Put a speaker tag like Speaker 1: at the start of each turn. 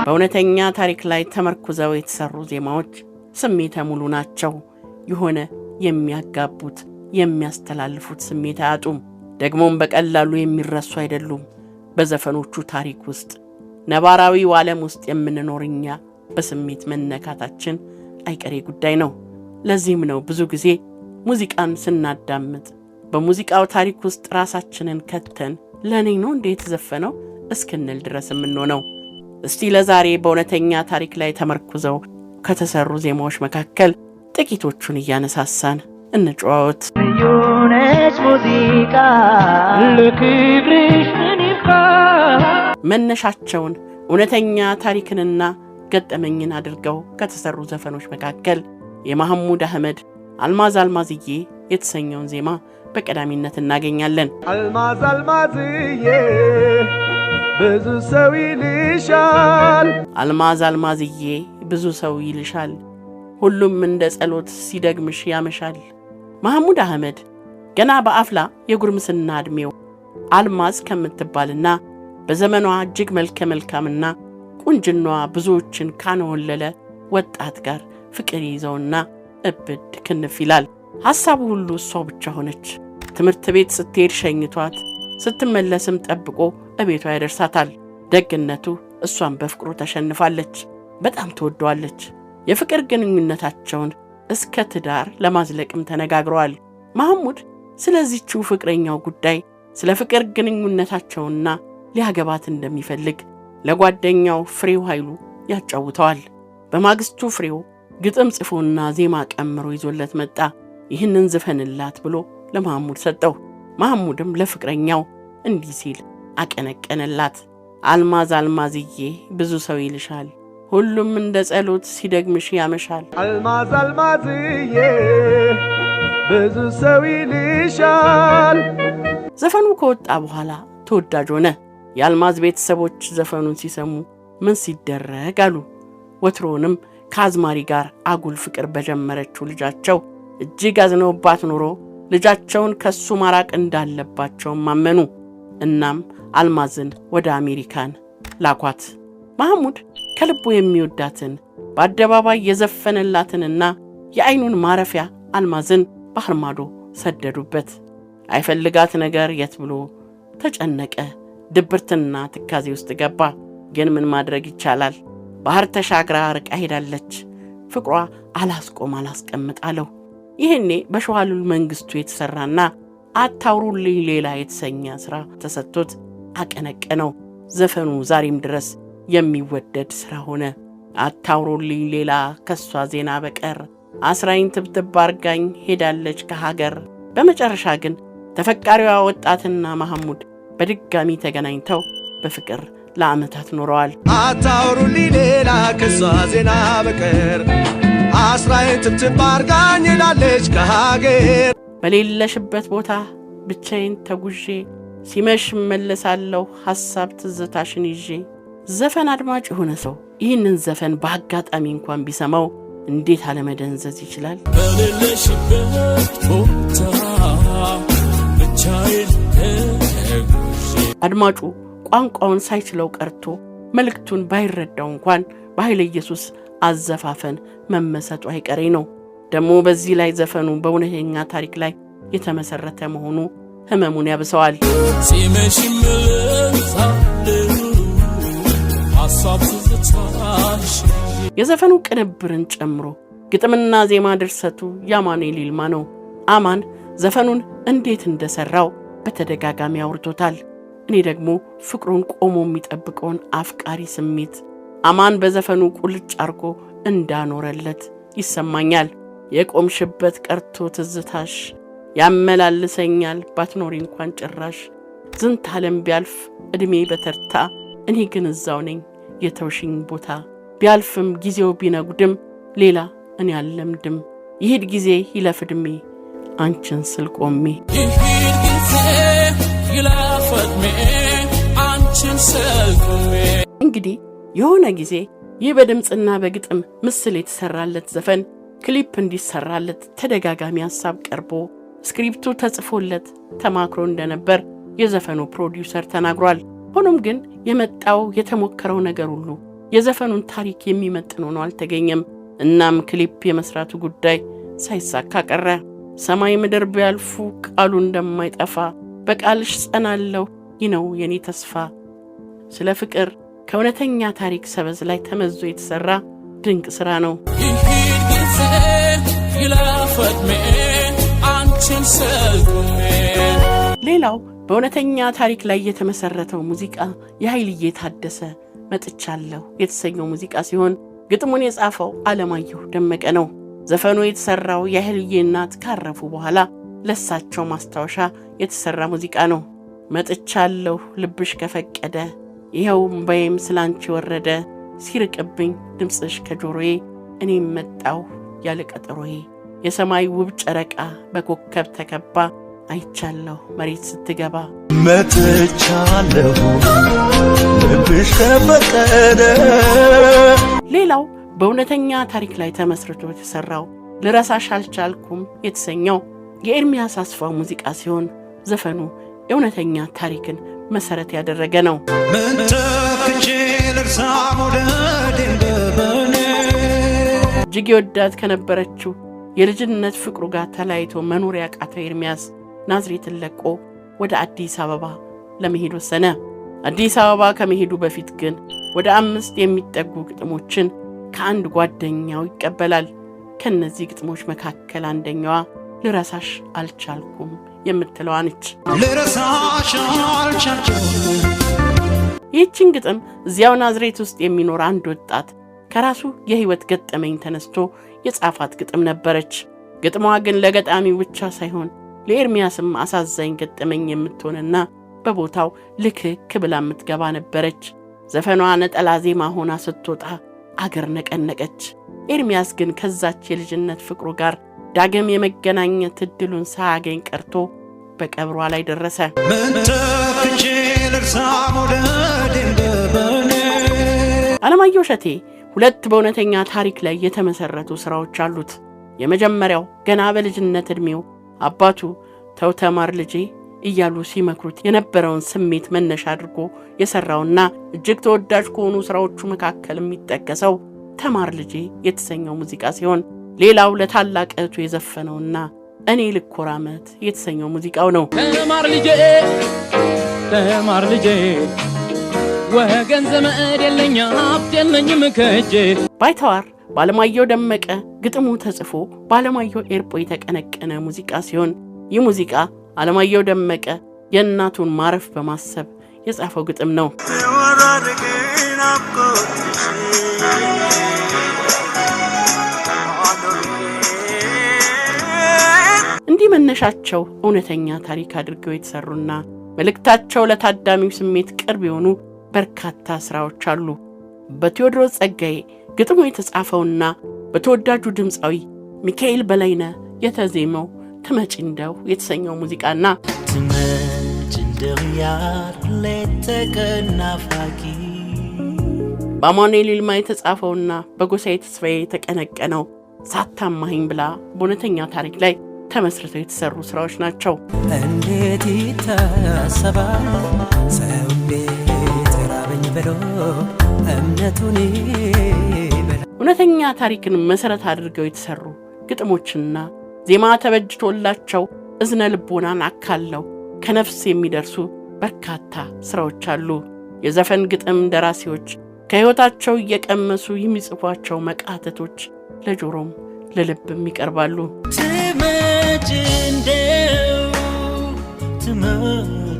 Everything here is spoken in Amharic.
Speaker 1: በእውነተኛ ታሪክ ላይ ተመርኩዘው የተሰሩ ዜማዎች ስሜተ ሙሉ ናቸው። የሆነ የሚያጋቡት የሚያስተላልፉት ስሜት አያጡም። ደግሞም በቀላሉ የሚረሱ አይደሉም። በዘፈኖቹ ታሪክ ውስጥ ነባራዊው ዓለም ውስጥ የምንኖርኛ በስሜት መነካታችን አይቀሬ ጉዳይ ነው። ለዚህም ነው ብዙ ጊዜ ሙዚቃን ስናዳምጥ በሙዚቃው ታሪክ ውስጥ ራሳችንን ከተን ለኔ ነው እንዴት ዘፈነው እስክንል ድረስ የምንሆነው። እስቲ ለዛሬ በእውነተኛ ታሪክ ላይ ተመርኩዘው ከተሰሩ ዜማዎች መካከል ጥቂቶቹን እያነሳሳን እንጨዋወት።
Speaker 2: የሆነች ሙዚቃ ለክብርሽ ምን ይብቃ።
Speaker 1: መነሻቸውን እውነተኛ ታሪክንና ገጠመኝን አድርገው ከተሰሩ ዘፈኖች መካከል የመሐሙድ አህመድ አልማዝ አልማዝዬ የተሰኘውን ዜማ በቀዳሚነት እናገኛለን።
Speaker 3: አልማዝ አልማዝዬ ብዙ ሰው ይልሻል፣
Speaker 1: አልማዝ አልማዝዬ ብዙ ሰው ይልሻል፣ ሁሉም እንደ ጸሎት ሲደግምሽ ያመሻል። መሐሙድ አህመድ ገና በአፍላ የጉርምስና ዕድሜው አልማዝ ከምትባልና በዘመኗ እጅግ መልከ መልካምና ቁንጅናዋ ብዙዎችን ካነወለለ ወጣት ጋር ፍቅር ይዘውና እብድ ክንፍ ይላል። ሐሳቡ ሁሉ እሷ ብቻ ሆነች። ትምህርት ቤት ስትሄድ ሸኝቷት ስትመለስም ጠብቆ እቤቷ ያደርሳታል። ደግነቱ እሷን በፍቅሩ ተሸንፋለች። በጣም ትወደዋለች። የፍቅር ግንኙነታቸውን እስከ ትዳር ለማዝለቅም ተነጋግረዋል። መሐሙድ ስለዚህችው ፍቅረኛው ጉዳይ ስለ ፍቅር ግንኙነታቸውና ሊያገባት እንደሚፈልግ ለጓደኛው ፍሬው ኃይሉ ያጫውተዋል። በማግስቱ ፍሬው ግጥም ጽፎና ዜማ ቀምሮ ይዞለት መጣ። ይህንን ዝፈንላት ብሎ ለመሐሙድ ሰጠው። መሐሙድም ለፍቅረኛው እንዲህ ሲል አቀነቀነላት። አልማዝ አልማዝዬ ብዙ ሰው ይልሻል፣ ሁሉም እንደ ጸሎት ሲደግምሽ ያመሻል።
Speaker 3: አልማዝ አልማዝዬ ብዙ ሰው ይልሻል።
Speaker 1: ዘፈኑ ከወጣ በኋላ ተወዳጅ ሆነ። የአልማዝ ቤተሰቦች ዘፈኑን ሲሰሙ ምን ሲደረግ አሉ። ወትሮንም ከአዝማሪ ጋር አጉል ፍቅር በጀመረችው ልጃቸው እጅግ አዝነውባት ኖሮ ልጃቸውን ከሱ ማራቅ እንዳለባቸውም አመኑ። እናም አልማዝን ወደ አሜሪካን ላኳት። መሐሙድ ከልቡ የሚወዳትን በአደባባይ የዘፈነላትንና የአይኑን ማረፊያ አልማዝን ባህር ማዶ ሰደዱበት። አይፈልጋት ነገር የት ብሎ ተጨነቀ። ድብርትና ትካዜ ውስጥ ገባ። ግን ምን ማድረግ ይቻላል? ባህር ተሻግራ ርቃ ሄዳለች። ፍቅሯ አላስቀምጥ አለው። ይህኔ በሸዋሉል መንግስቱ የተሰራና አታውሩልኝ ሌላ የተሰኘ ሥራ ተሰጥቶት አቀነቀነው። ዘፈኑ ዛሬም ድረስ የሚወደድ ሥራ ሆነ። አታውሩልኝ ሌላ ከሷ ዜና በቀር አስራኝ ትብትብ አርጋኝ ሄዳለች ከሀገር። በመጨረሻ ግን ተፈቃሪዋ ወጣትና መሐሙድ በድጋሚ ተገናኝተው በፍቅር ለዓመታት ኖረዋል።
Speaker 3: አታውሩልኝ ሌላ ከሷ ዜና በቀር አስራኝ ትብትብ አርጋኝ ሄዳለች ከሀገር።
Speaker 1: በሌለሽበት ቦታ ብቻዬን ተጉዤ ሲመሽ መለሳለሁ ሐሳብ ትዝታሽን ይዤ። ዘፈን አድማጭ የሆነ ሰው ይህንን ዘፈን በአጋጣሚ እንኳን ቢሰማው እንዴት አለመደንዘዝ ይችላል?
Speaker 4: በሌለሽበት ቦታ ብቻዬን ተጉዤ።
Speaker 1: አድማጩ ቋንቋውን ሳይችለው ቀርቶ መልእክቱን ባይረዳው እንኳን በኃይለ ኢየሱስ አዘፋፈን መመሰጡ አይቀሬ ነው። ደግሞ በዚህ ላይ ዘፈኑ በእውነተኛ ታሪክ ላይ የተመሰረተ መሆኑ ህመሙን ያብሰዋል።
Speaker 4: ሲመሽ መለሳለሁ ሐሳብ ትዝታሽ።
Speaker 1: የዘፈኑ ቅንብርን ጨምሮ ግጥምና ዜማ ድርሰቱ የአማኑኤል ይልማ ነው። አማን ዘፈኑን እንዴት እንደሰራው በተደጋጋሚ አውርቶታል። እኔ ደግሞ ፍቅሩን ቆሞ የሚጠብቀውን አፍቃሪ ስሜት አማን በዘፈኑ ቁልጭ አርጎ እንዳኖረለት ይሰማኛል። የቆምሽበት ቀርቶ ትዝታሽ ያመላልሰኛል ባትኖሪ እንኳን ጭራሽ። ዝንት ዓለም ቢያልፍ ዕድሜ በተርታ እኔ ግን እዛው ነኝ የተውሽኝ ቦታ። ቢያልፍም ጊዜው ቢነጉድም ሌላ እኔ አልለምድም። ይሄድ ጊዜ ይለፍ ዕድሜ አንቺን ስል ቆሜ።
Speaker 4: ይሄድ ጊዜ ይለፍ ዕድሜ አንቺን ስል ቆሜ።
Speaker 1: እንግዲህ የሆነ ጊዜ ይህ በድምፅና በግጥም ምስል የተሰራለት ዘፈን ክሊፕ እንዲሰራለት ተደጋጋሚ ሐሳብ ቀርቦ ስክሪፕቱ ተጽፎለት ተማክሮ እንደነበር የዘፈኑ ፕሮዲውሰር ተናግሯል። ሆኖም ግን የመጣው የተሞከረው ነገር ሁሉ የዘፈኑን ታሪክ የሚመጥን ሆኖ አልተገኘም። እናም ክሊፕ የመስራቱ ጉዳይ ሳይሳካ ቀረ። ሰማይ ምድር ቢያልፉ ቃሉ እንደማይጠፋ በቃልሽ ጸናለሁ ይነው የኔ ተስፋ። ስለ ፍቅር ከእውነተኛ ታሪክ ሰበዝ ላይ ተመዞ የተሰራ ድንቅ ስራ ነው።
Speaker 4: ይሂድ ጊዜ ይለፈድሜ አንቺን ሰልኩሜ።
Speaker 1: ሌላው በእውነተኛ ታሪክ ላይ የተመሰረተው ሙዚቃ የኃይልዬ ታደሰ መጥቻለሁ የተሰኘው ሙዚቃ ሲሆን ግጥሙን የጻፈው አለማየሁ ደመቀ ነው። ዘፈኑ የተሰራው የኃይልዬ እናት ካረፉ በኋላ ለሳቸው ማስታወሻ የተሰራ ሙዚቃ ነው። መጥቻለሁ ልብሽ ከፈቀደ ይኸው እምባዬም ስላንቺ ወረደ ሲርቅብኝ ድምፅሽ ከጆሮዬ እኔም መጣሁ ያለ ቀጠሮዬ የሰማይ ውብ ጨረቃ በኮከብ ተከባ አይቻለሁ መሬት ስትገባ
Speaker 3: መጥቻለሁ ልብሽ ከፈቀደ።
Speaker 1: ሌላው በእውነተኛ ታሪክ ላይ ተመስርቶ የተሰራው ልረሳሽ አልቻልኩም የተሰኘው የኤርሚያስ አስፋው ሙዚቃ ሲሆን ዘፈኑ የእውነተኛ ታሪክን መሰረት ያደረገ ነው።
Speaker 5: ምን ተክቼ ልርሳ መውደዴን በበኔ
Speaker 1: እጅግ የወዳት ከነበረችው የልጅነት ፍቅሩ ጋር ተለያይቶ መኖር ያቃተው ኤርሚያስ ናዝሬትን ለቆ ወደ አዲስ አበባ ለመሄድ ወሰነ። አዲስ አበባ ከመሄዱ በፊት ግን ወደ 5 የሚጠጉ ግጥሞችን ከአንድ ጓደኛው ይቀበላል። ከነዚህ ግጥሞች መካከል አንደኛዋ ልረሳሽ አልቻልኩም የምትለዋ ነች።
Speaker 5: ልረሳሽ አልቻልኩም።
Speaker 1: ይህችን ግጥም እዚያው ናዝሬት ውስጥ የሚኖር አንድ ወጣት ከራሱ የህይወት ገጠመኝ ተነስቶ የጻፋት ግጥም ነበረች። ግጥሟ ግን ለገጣሚው ብቻ ሳይሆን ለኤርሚያስም አሳዛኝ ገጠመኝ የምትሆንና በቦታው ልክክ ብላ የምትገባ ነበረች። ዘፈኗ ነጠላ ዜማ ሆና ስትወጣ አገር ነቀነቀች። ኤርሚያስ ግን ከዛች የልጅነት ፍቅሩ ጋር ዳግም የመገናኘት እድሉን ሳያገኝ ቀርቶ በቀብሯ ላይ ደረሰ።
Speaker 5: ምን ተክቼ ልርሳ መውደዴን በበኔ።
Speaker 1: አለማየሁ እሸቴ 2 በእውነተኛ ታሪክ ላይ የተመሰረቱ ስራዎች አሉት። የመጀመሪያው ገና በልጅነት እድሜው አባቱ ተው ተማር ልጄ እያሉ ሲመክሩት የነበረውን ስሜት መነሻ አድርጎ የሰራውና እጅግ ተወዳጅ ከሆኑ ስራዎቹ መካከል የሚጠቀሰው ተማር ልጄ የተሰኘው ሙዚቃ ሲሆን ሌላው ለታላቅ እህቱ የዘፈነውና እኔ ልኮራመት የተሰኘው ሙዚቃው ነው።
Speaker 6: ተማር ልጄ ወገን ዘመድ የለኝ ሀብት የለኝም ከእጄ።
Speaker 1: ባይተዋር በአለማየሁ ደመቀ ግጥሙ ተጽፎ በአለማየሁ ኤርጶ የተቀነቀነ ሙዚቃ ሲሆን ይህ ሙዚቃ አለማየሁ ደመቀ የእናቱን ማረፍ በማሰብ የጻፈው ግጥም ነው። እንዲህ መነሻቸው እውነተኛ ታሪክ አድርገው የተሰሩና መልእክታቸው ለታዳሚው ስሜት ቅርብ የሆኑ በርካታ ስራዎች አሉ። በቴዎድሮስ ጸጋዬ ግጥሙ የተጻፈውና በተወዳጁ ድምፃዊ ሚካኤል በላይነህ የተዜመው ትመጪ እንደው የተሰኘው ሙዚቃና
Speaker 2: ትመጪ እንደው ያለተቀና ፋቂ
Speaker 1: በአማኑኤል ይልማ የተጻፈውና በጎሳዬ ተስፋዬ የተቀነቀነው ሳታማኸኝ ብላ በእውነተኛ ታሪክ ላይ ተመስርተው የተሰሩ ስራዎች ናቸው።
Speaker 2: እንዴት ይታሰባል ሰው እንዴት ራበኝ ብሎ እምነቱን ይበላ።
Speaker 1: እውነተኛ ታሪክን መሰረት አድርገው የተሰሩ ግጥሞችና ዜማ ተበጅቶላቸው እዝነ ልቦናን አካለው ከነፍስ የሚደርሱ በርካታ ስራዎች አሉ። የዘፈን ግጥም ደራሲዎች ከህይወታቸው እየቀመሱ የሚጽፏቸው መቃተቶች ለጆሮም ለልብም ይቀርባሉ።
Speaker 2: ትመጪ እንደው ትመጪ